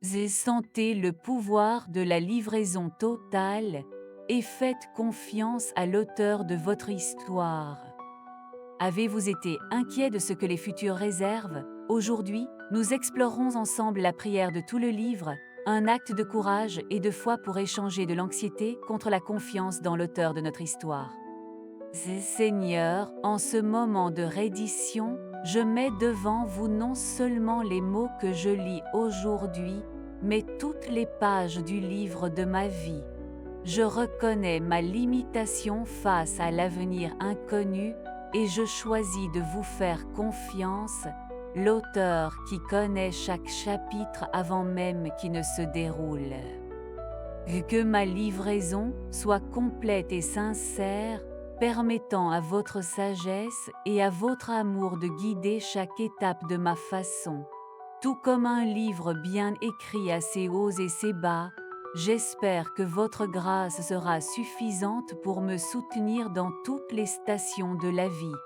et sentez le pouvoir de la livraison totale et faites confiance à l'auteur de votre histoire. Avez-vous été inquiet de ce que les futurs réservent? Aujourd'hui, nous explorerons ensemble la prière de tout le livre, un acte de courage et de foi pour échanger de l'anxiété contre la confiance dans l'auteur de notre histoire. Seigneur, en ce moment de reddition, je mets devant vous non seulement les mots que je lis aujourd'hui, mais toutes les pages du livre de ma vie. Je reconnais ma limitation face à l'avenir inconnu et je choisis de vous faire confiance, l'auteur qui connaît chaque chapitre avant même qu'il ne se déroule. Que ma livraison soit complète et sincère, permettant à votre sagesse et à votre amour de guider chaque étape de ma façon. Tout comme un livre bien écrit à ses hauts et ses bas, j'espère que votre grâce sera suffisante pour me soutenir dans toutes les stations de la vie.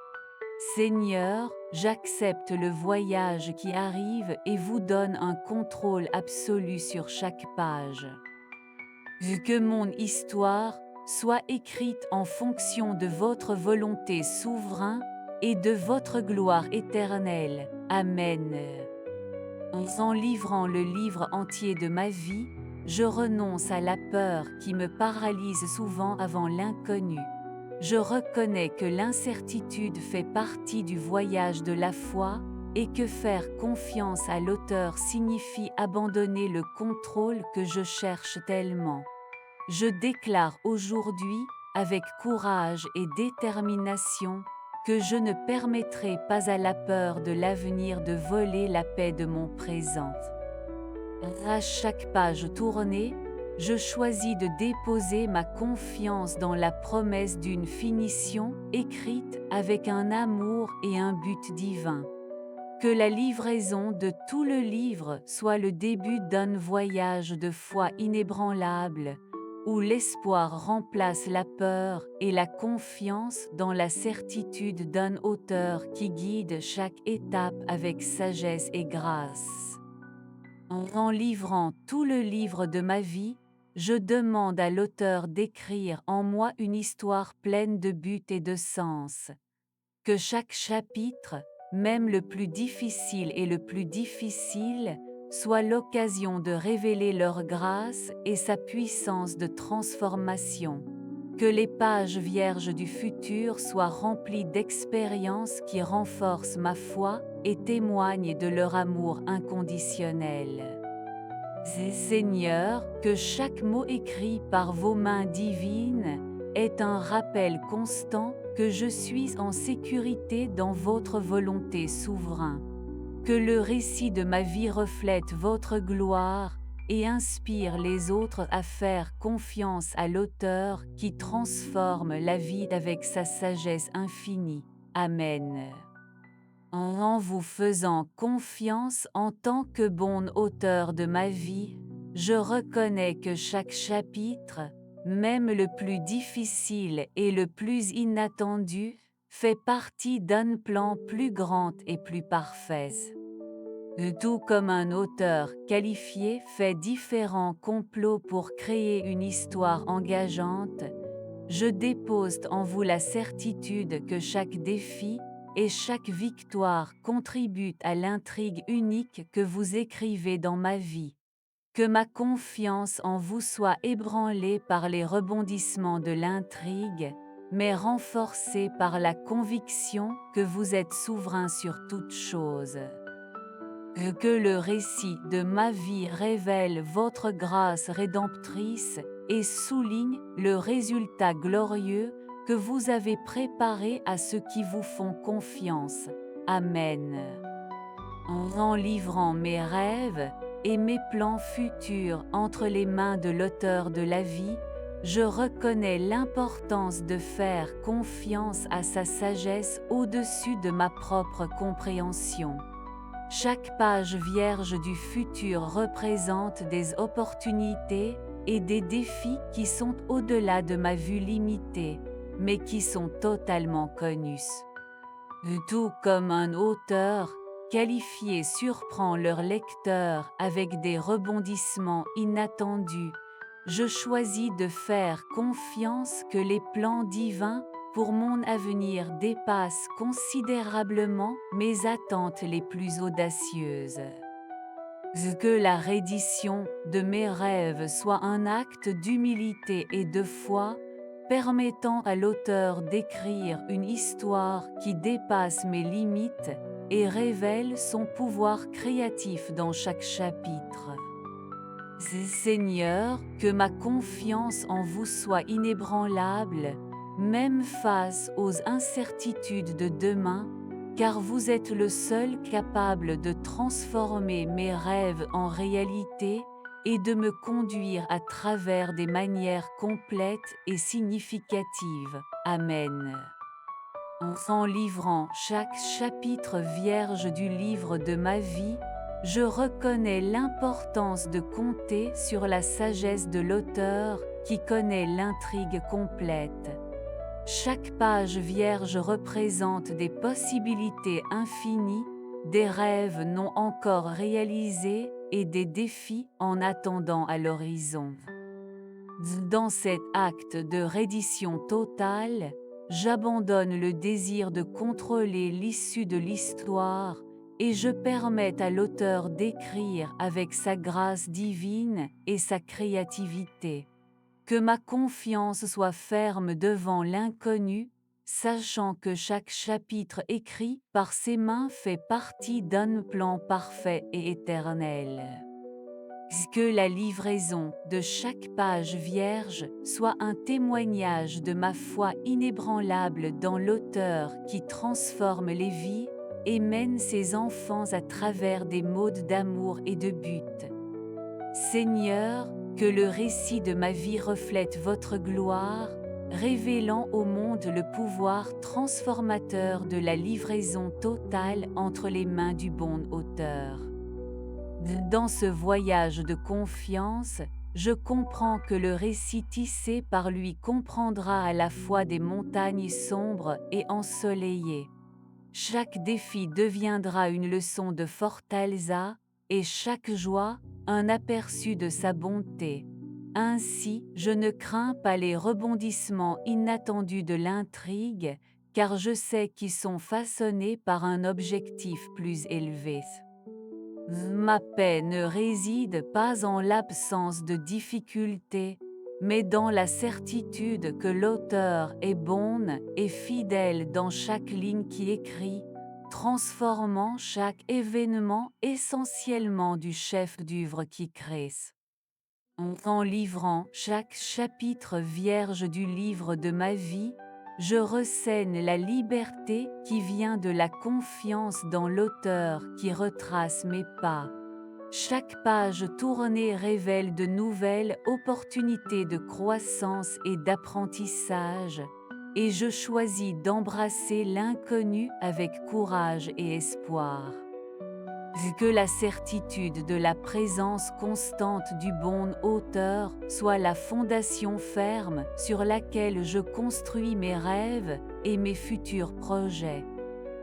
Seigneur, j'accepte le voyage qui arrive et vous donne un contrôle absolu sur chaque page. Que mon histoire soit écrite en fonction de votre volonté souveraine et de votre gloire éternelle. Amen. En livrant le livre entier de ma vie, je renonce à la peur qui me paralyse souvent avant l'inconnu. Je reconnais que l'incertitude fait partie du voyage de la foi et que faire confiance à l'auteur signifie abandonner le contrôle que je cherche tellement. Je déclare aujourd'hui, avec courage et détermination, que je ne permettrai pas à la peur de l'avenir de voler la paix de mon présent. À chaque page tournée, je choisis de déposer ma confiance dans la promesse d'une finition écrite avec un amour et un but divin. Que la livraison de tout le livre soit le début d'un voyage de foi inébranlable, où l'espoir remplace la peur et la confiance dans la certitude d'un auteur qui guide chaque étape avec sagesse et grâce. En livrant tout le livre de ma vie, je demande à l'auteur d'écrire en moi une histoire pleine de but et de sens. Que chaque chapitre, même le plus difficile et le plus difficile, soit l'occasion de révéler leur grâce et sa puissance de transformation. Que les pages vierges du futur soient remplies d'expériences qui renforcent ma foi et témoignent de leur amour inconditionnel. Seigneur, que chaque mot écrit par vos mains divines est un rappel constant que je suis en sécurité dans votre volonté souveraine. Que le récit de ma vie reflète votre gloire et inspire les autres à faire confiance à l'auteur qui transforme la vie avec sa sagesse infinie. Amen. En vous faisant confiance en tant que bon auteur de ma vie, je reconnais que chaque chapitre, même le plus difficile et le plus inattendu, fait partie d'un plan plus grand et plus parfait. Tout comme un auteur qualifié fait différents complots pour créer une histoire engageante, je dépose en vous la certitude que chaque défi et chaque victoire contribuent à l'intrigue unique que vous écrivez dans ma vie. Que ma confiance en vous soit ébranlée par les rebondissements de l'intrigue, mais renforcée par la conviction que vous êtes souverain sur toute chose. Que le récit de ma vie révèle votre grâce rédemptrice et souligne le résultat glorieux que vous avez préparé à ceux qui vous font confiance. Amen. En livrant mes rêves et mes plans futurs entre les mains de l'auteur de la vie, je reconnais l'importance de faire confiance à sa sagesse au-dessus de ma propre compréhension. Chaque page vierge du futur représente des opportunités et des défis qui sont au-delà de ma vue limitée, mais qui sont totalement connus. Tout comme un auteur, qualifié surprend leur lecteur avec des rebondissements inattendus, je choisis de faire confiance que les plans divins pour mon avenir dépassent considérablement mes attentes les plus audacieuses. Que la reddition de mes rêves soit un acte d'humilité et de foi, permettant à l'auteur d'écrire une histoire qui dépasse mes limites et révèle son pouvoir créatif dans chaque chapitre. Seigneur, que ma confiance en vous soit inébranlable, même face aux incertitudes de demain, car vous êtes le seul capable de transformer mes rêves en réalité et de me conduire à travers des manières complètes et significatives. Amen. En livrant chaque chapitre vierge du livre de ma vie, je reconnais l'importance de compter sur la sagesse de l'auteur qui connaît l'intrigue complète. Chaque page vierge représente des possibilités infinies, des rêves non encore réalisés et des défis en attendant à l'horizon. Dans cet acte de reddition totale, j'abandonne le désir de contrôler l'issue de l'histoire et je permets à l'auteur d'écrire avec sa grâce divine et sa créativité. Que ma confiance soit ferme devant l'inconnu, sachant que chaque chapitre écrit par ses mains fait partie d'un plan parfait et éternel. Que la livraison de chaque page vierge soit un témoignage de ma foi inébranlable dans l'auteur qui transforme les vies et mène ses enfants à travers des modes d'amour et de but. Seigneur, que le récit de ma vie reflète votre gloire, révélant au monde le pouvoir transformateur de la livraison totale entre les mains du bon auteur. Dans ce voyage de confiance, je comprends que le récit tissé par lui comprendra à la fois des montagnes sombres et ensoleillées. Chaque défi deviendra une leçon de fortaleza, et chaque joie, un aperçu de sa bonté. Ainsi, je ne crains pas les rebondissements inattendus de l'intrigue, car je sais qu'ils sont façonnés par un objectif plus élevé. Ma paix ne réside pas en l'absence de difficultés, mais dans la certitude que l'auteur est bon et fidèle dans chaque ligne qui écrit, transformant chaque événement essentiellement du chef d'œuvre qui crée. En livrant chaque chapitre vierge du livre de ma vie, je ressaigne la liberté qui vient de la confiance dans l'auteur qui retrace mes pas. Chaque page tournée révèle de nouvelles opportunités de croissance et d'apprentissage, et je choisis d'embrasser l'inconnu avec courage et espoir. Que la certitude de la présence constante du bon auteur soit la fondation ferme sur laquelle je construis mes rêves et mes futurs projets.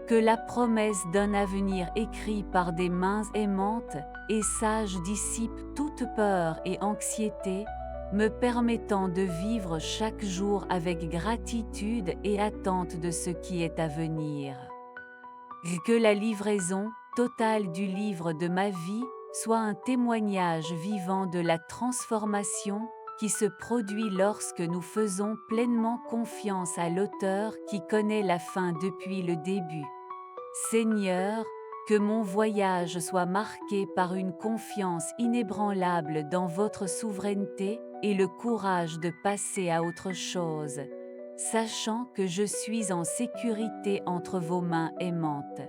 Que la promesse d'un avenir écrit par des mains aimantes et sages dissipe toute peur et anxiété, me permettant de vivre chaque jour avec gratitude et attente de ce qui est à venir. Que la livraison totale du livre de ma vie soit un témoignage vivant de la transformation qui se produit lorsque nous faisons pleinement confiance à l'auteur qui connaît la fin depuis le début. Seigneur, que mon voyage soit marqué par une confiance inébranlable dans votre souveraineté et le courage de passer à autre chose, sachant que je suis en sécurité entre vos mains aimantes.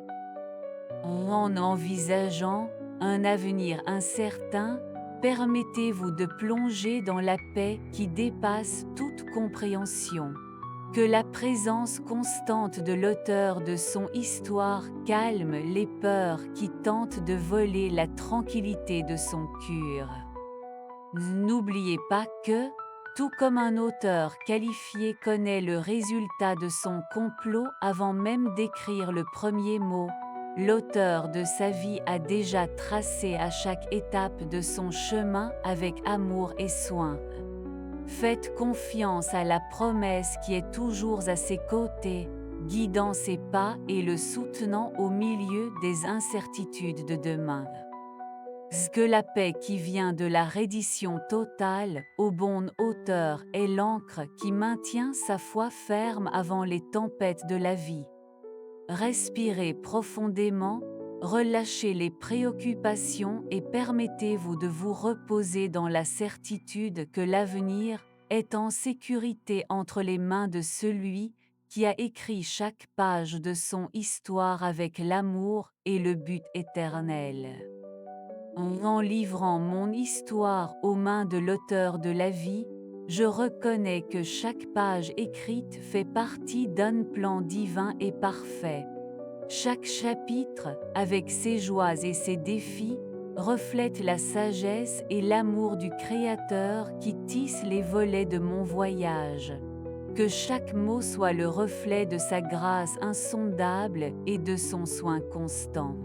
En envisageant un avenir incertain, permettez-vous de plonger dans la paix qui dépasse toute compréhension. Que la présence constante de l'auteur de son histoire calme les peurs qui tentent de voler la tranquillité de son cœur. N'oubliez pas que, tout comme un auteur qualifié connaît le résultat de son complot avant même d'écrire le premier mot, l'auteur de sa vie a déjà tracé à chaque étape de son chemin avec amour et soin. Faites confiance à la promesse qui est toujours à ses côtés, guidant ses pas et le soutenant au milieu des incertitudes de demain. Que la paix qui vient de la reddition totale, au bon auteur, est l'encre qui maintient sa foi ferme avant les tempêtes de la vie. Respirez profondément, relâchez les préoccupations et permettez-vous de vous reposer dans la certitude que l'avenir est en sécurité entre les mains de celui qui a écrit chaque page de son histoire avec l'amour et le but éternel. En livrant mon histoire aux mains de l'auteur de la vie, je reconnais que chaque page écrite fait partie d'un plan divin et parfait. Chaque chapitre, avec ses joies et ses défis, reflète la sagesse et l'amour du Créateur qui tisse les volets de mon voyage. Que chaque mot soit le reflet de sa grâce insondable et de son soin constant.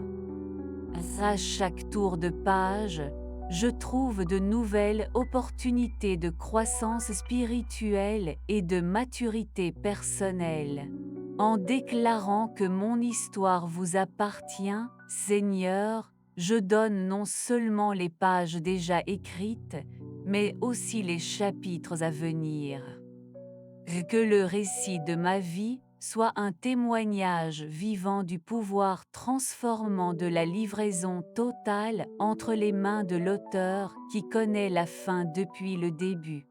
À chaque tour de page, je trouve de nouvelles opportunités de croissance spirituelle et de maturité personnelle. En déclarant que mon histoire vous appartient, Seigneur, je donne non seulement les pages déjà écrites, mais aussi les chapitres à venir. Que le récit de ma vie soit un témoignage vivant du pouvoir transformant de la livraison totale entre les mains de l'auteur qui connaît la fin depuis le début.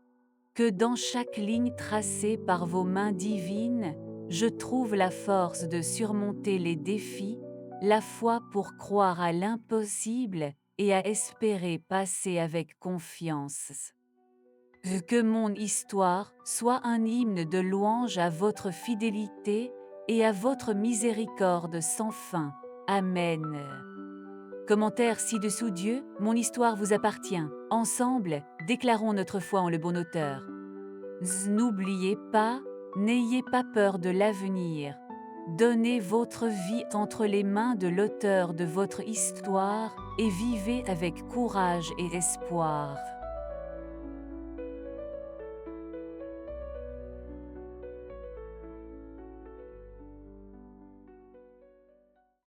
Que dans chaque ligne tracée par vos mains divines, je trouve la force de surmonter les défis, la foi pour croire à l'impossible et à espérer passer avec confiance. Que mon histoire soit un hymne de louange à votre fidélité et à votre miséricorde sans fin. Amen. Commentaire ci-dessous. Dieu, mon histoire vous appartient. Ensemble, déclarons notre foi en le bon auteur. N'oubliez pas, n'ayez pas peur de l'avenir. Donnez votre vie entre les mains de l'auteur de votre histoire et vivez avec courage et espoir.